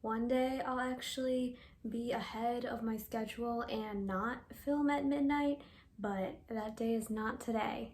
one day I'll actually be ahead of my schedule and not film at midnight, but that day is not today.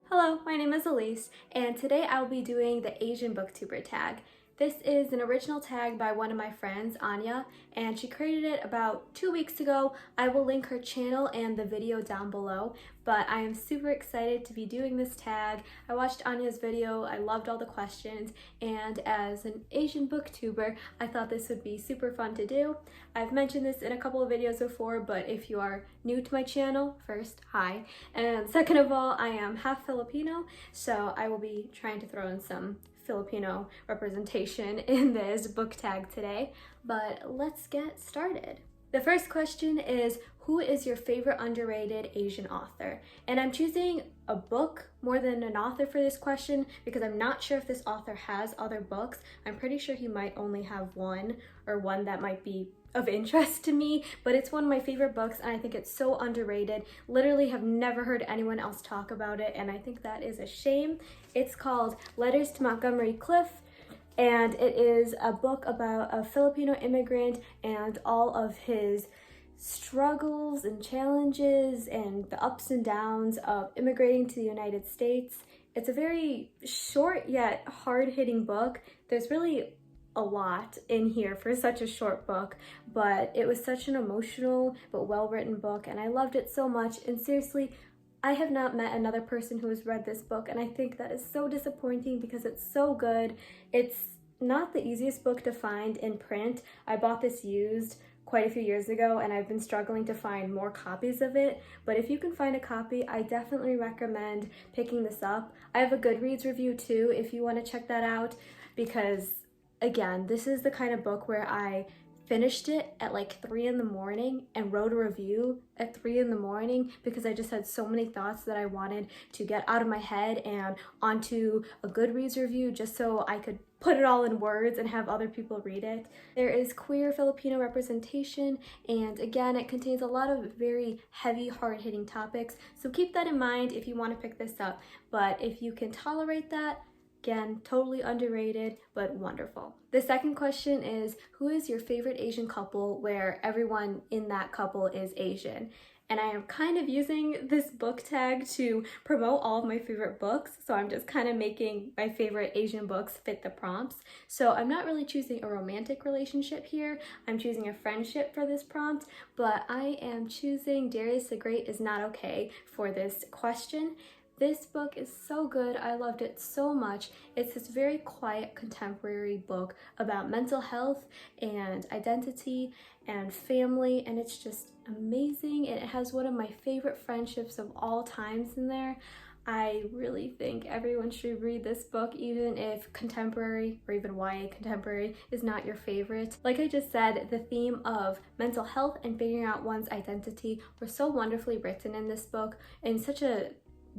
Hello, my name is Elise, and today I'll be doing the Asian Booktuber Tag. This is an original tag by one of my friends, Anja, and she created it about 2 weeks ago. I will link her channel and the video down below, but I am super excited to be doing this tag. I watched Anja's video, I loved all the questions, and as an Asian booktuber, I thought this would be super fun to do. I've mentioned this in a couple of videos before, but if you are new to my channel, first, hi, and second of all, I am half Filipino, so I will be trying to throw in some Filipino representation in this book tag today, but let's get started. The first question is, who is your favorite underrated Asian author? And I'm choosing a book more than an author for this question because I'm not sure if this author has other books. I'm pretty sure he might only have one, or one that might be of interest to me, but it's one of my favorite books and I think it's so underrated. Literally have never heard anyone else talk about it, and I think that is a shame. It's called Letters to Montgomery Cliff, and it is a book about a Filipino immigrant and all of his struggles and challenges and the ups and downs of immigrating to the United States. It's a very short yet hard-hitting book. There's really a lot in here for such a short book, but it was such an emotional but well-written book and I loved it so much. And seriously, I have not met another person who has read this book, and I think that is so disappointing because it's so good. It's not the easiest book to find in print. I bought this used quite a few years ago and I've been struggling to find more copies of it, but if you can find a copy, I definitely recommend picking this up. I have a Goodreads review too if you want to check that out, because again, this is the kind of book where I finished it at like 3 in the morning and wrote a review at 3 in the morning because I just had so many thoughts that I wanted to get out of my head and onto a Goodreads review just so I could put it all in words and have other people read it. There is queer Filipino representation, and again, it contains a lot of very heavy, hard-hitting topics, so keep that in mind if you want to pick this up. But if you can tolerate that, again, totally underrated, but wonderful. The second question is, who is your favorite Asian couple where everyone in that couple is Asian? And I am kind of using this book tag to promote all of my favorite books, so I'm just kind of making my favorite Asian books fit the prompts. So I'm not really choosing a romantic relationship here, I'm choosing a friendship for this prompt, but I am choosing Darius the Great is Not Okay for this question. This book is so good. I loved it so much. It's this very quiet contemporary book about mental health and identity and family, and it's just amazing. And it has one of my favorite friendships of all times in there. I really think everyone should read this book, even if contemporary or even YA contemporary is not your favorite. Like I just said, the theme of mental health and figuring out one's identity were so wonderfully written in this book in such a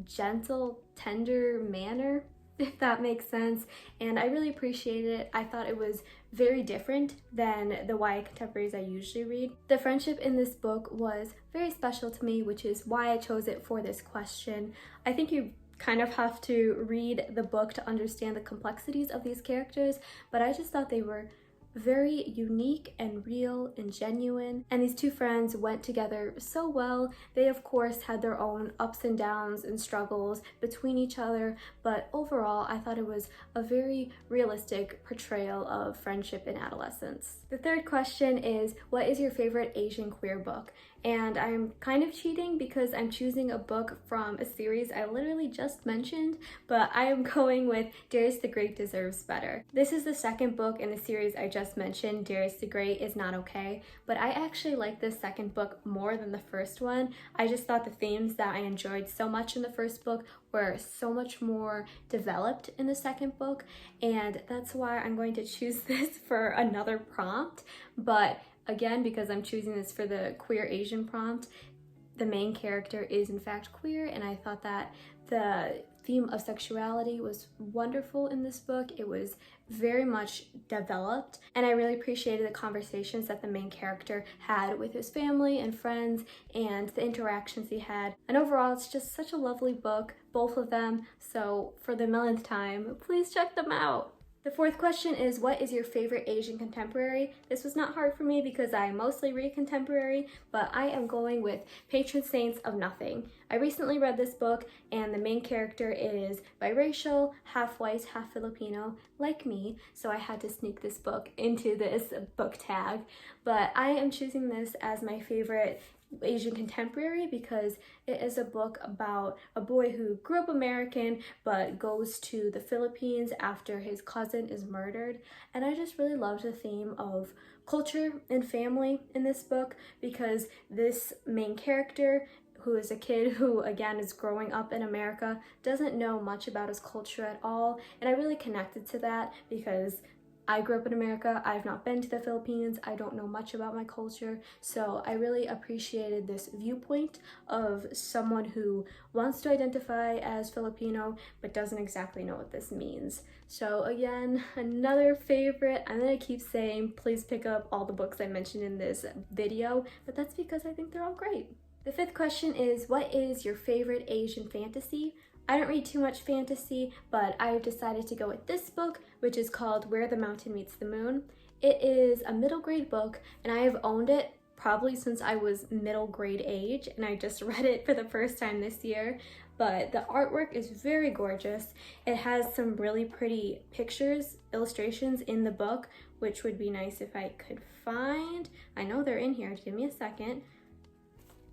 gentle, tender manner, if that makes sense, and I really appreciated it. I thought it was very different than the YA contemporaries I usually read. The friendship in this book was very special to me, which is why I chose it for this question. I think you kind of have to read the book to understand the complexities of these characters, but I just thought they were very unique and real and genuine, and these two friends went together so well. They of course had their own ups and downs and struggles between each other, but overall I thought it was a very realistic portrayal of friendship in adolescence. The third question is, what is your favorite Asian queer book? And I'm kind of cheating because I'm choosing a book from a series I literally just mentioned, but I am going with Darius the Great Deserves Better. This is the second book in the series I just mentioned, Darius the Great is Not Okay, but I actually like this second book more than the first one. I just thought the themes that I enjoyed so much in the first book were so much more developed in the second book, and that's why I'm going to choose this for another prompt. But again, because I'm choosing this for the queer Asian prompt, the main character is in fact queer, and I thought that the theme of sexuality was wonderful in this book. It was very much developed, and I really appreciated the conversations that the main character had with his family and friends and the interactions he had. And overall, it's just such a lovely book, both of them. So for the millionth time, please check them out. The fourth question is, what is your favorite Asian contemporary? This was not hard for me because I mostly read contemporary, but I am going with Patron Saints of Nothing. I recently read this book and the main character is biracial, half white, half Filipino, like me, so I had to sneak this book into this book tag. But I am choosing this as my favorite Asian contemporary because it is a book about a boy who grew up American but goes to the Philippines after his cousin is murdered. And I just really loved the theme of culture and family in this book because this main character, who is a kid who again is growing up in America, doesn't know much about his culture at all. And I really connected to that because I grew up in America, I've not been to the Philippines, I don't know much about my culture, so I really appreciated this viewpoint of someone who wants to identify as Filipino but doesn't exactly know what this means. So again, another favorite. I'm gonna keep saying please pick up all the books I mentioned in this video, but that's because I think they're all great. The fifth question is, what is your favorite Asian fantasy? I don't read too much fantasy, but I've decided to go with this book, which is called Where the Mountain Meets the Moon. It is a middle grade book, and I have owned it probably since I was middle grade age, and I just read it for the first time this year. But the artwork is very gorgeous. It has some really pretty pictures, illustrations in the book, which would be nice if I could find. I know they're in here, give me a second.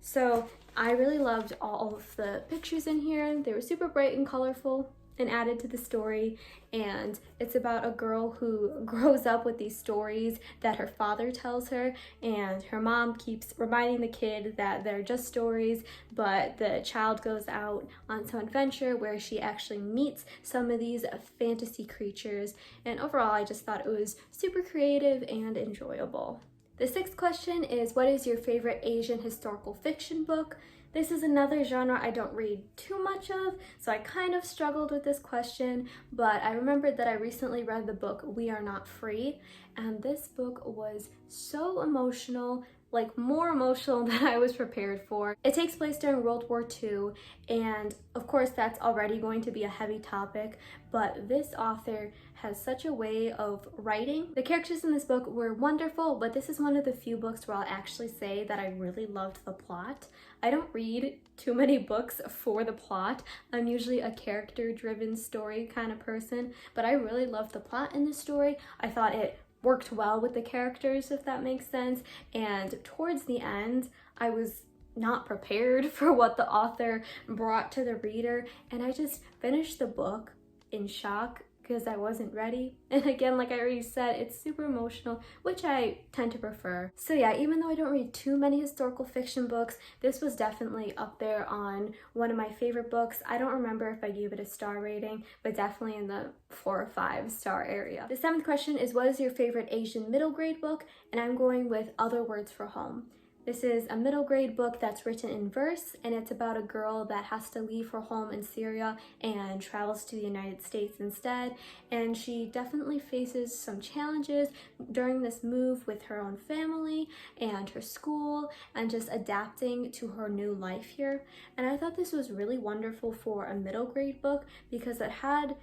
So I really loved all of the pictures in here. They were super bright and colorful and added to the story. And it's about a girl who grows up with these stories that her father tells her, and her mom keeps reminding the kid that they're just stories, but the child goes out on some adventure where she actually meets some of these fantasy creatures. And overall, I just thought it was super creative and enjoyable. The sixth question is, what is your favorite Asian historical fiction book? This is another genre I don't read too much of, so I kind of struggled with this question, but I remembered that I recently read the book We Are Not Free, and this book was so emotional, like more emotional than I was prepared for. It takes place during World War II, and of course that's already going to be a heavy topic, but this author has such a way of writing. The characters in this book were wonderful, but this is one of the few books where I'll actually say that I really loved the plot. I don't read too many books for the plot. I'm usually a character-driven story kind of person, but I really loved the plot in this story. I thought it worked well with the characters, if that makes sense, and towards the end, I was not prepared for what the author brought to the reader, and I just finished the book in shock because I wasn't ready. And again, like I already said, it's super emotional, which I tend to prefer. So yeah, even though I don't read too many historical fiction books, this was definitely up there on one of my favorite books. I don't remember if I gave it a star rating, but definitely in the 4 or 5 star area. The seventh question is, what is your favorite Asian middle grade book? And I'm going with Other Words for Home. This is a middle grade book that's written in verse, and it's about a girl that has to leave her home in Syria and travels to the United States instead. And she definitely faces some challenges during this move with her own family and her school and just adapting to her new life here. And I thought this was really wonderful for a middle grade book because it had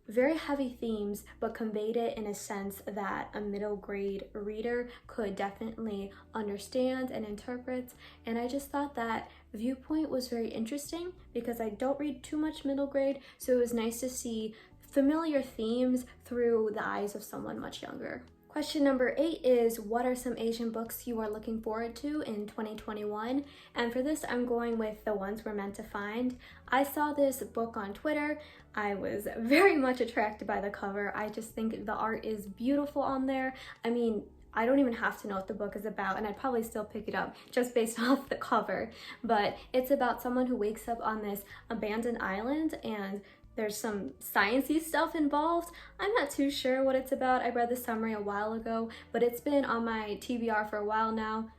very heavy themes, but conveyed it in a sense that a middle grade reader could definitely understand and interpret. And I just thought that viewpoint was very interesting because I don't read too much middle grade, so it was nice to see familiar themes through the eyes of someone much younger. Question number 8 is, what are some Asian books you are looking forward to in 2021? And for this, I'm going with The Ones We're Meant to Find. I saw this book on Twitter. I was very much attracted by the cover. I just think the art is beautiful on there. I mean, I don't even have to know what the book is about, and I'd probably still pick it up just based off the cover. But it's about someone who wakes up on this abandoned island, and there's some sciencey stuff involved. I'm not too sure what it's about. I read the summary a while ago, but it's been on my TBR for a while now.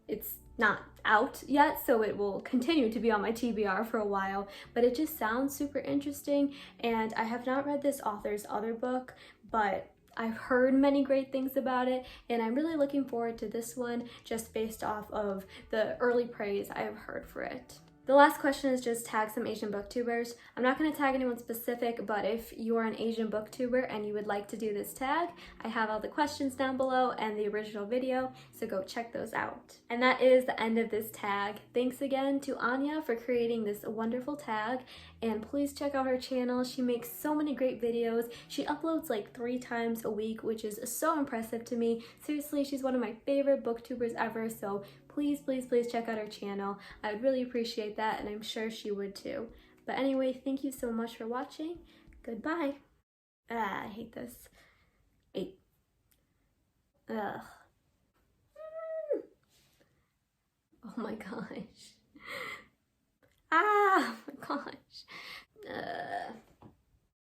It's not out yet, so it will continue to be on my TBR for a while, but it just sounds super interesting. And I have not read this author's other book, but I've heard many great things about it, and I'm really looking forward to this one just based off of the early praise I have heard for it. The last question is just tag some Asian booktubers. I'm not going to tag anyone specific, but if you're an Asian booktuber and you would like to do this tag, I have all the questions down below and the original video, so go check those out. And that is the end of this tag. Thanks again to Anja for creating this wonderful tag, and please check out her channel. She makes so many great videos. She uploads like 3 times a week, which is so impressive to me. Seriously, she's one of my favorite booktubers ever, so please, please, please check out her channel. I would really appreciate that, and I'm sure she would too. But anyway, thank you so much for watching. Goodbye. I hate this. 8. Ugh. Oh my gosh. Ah, oh my gosh.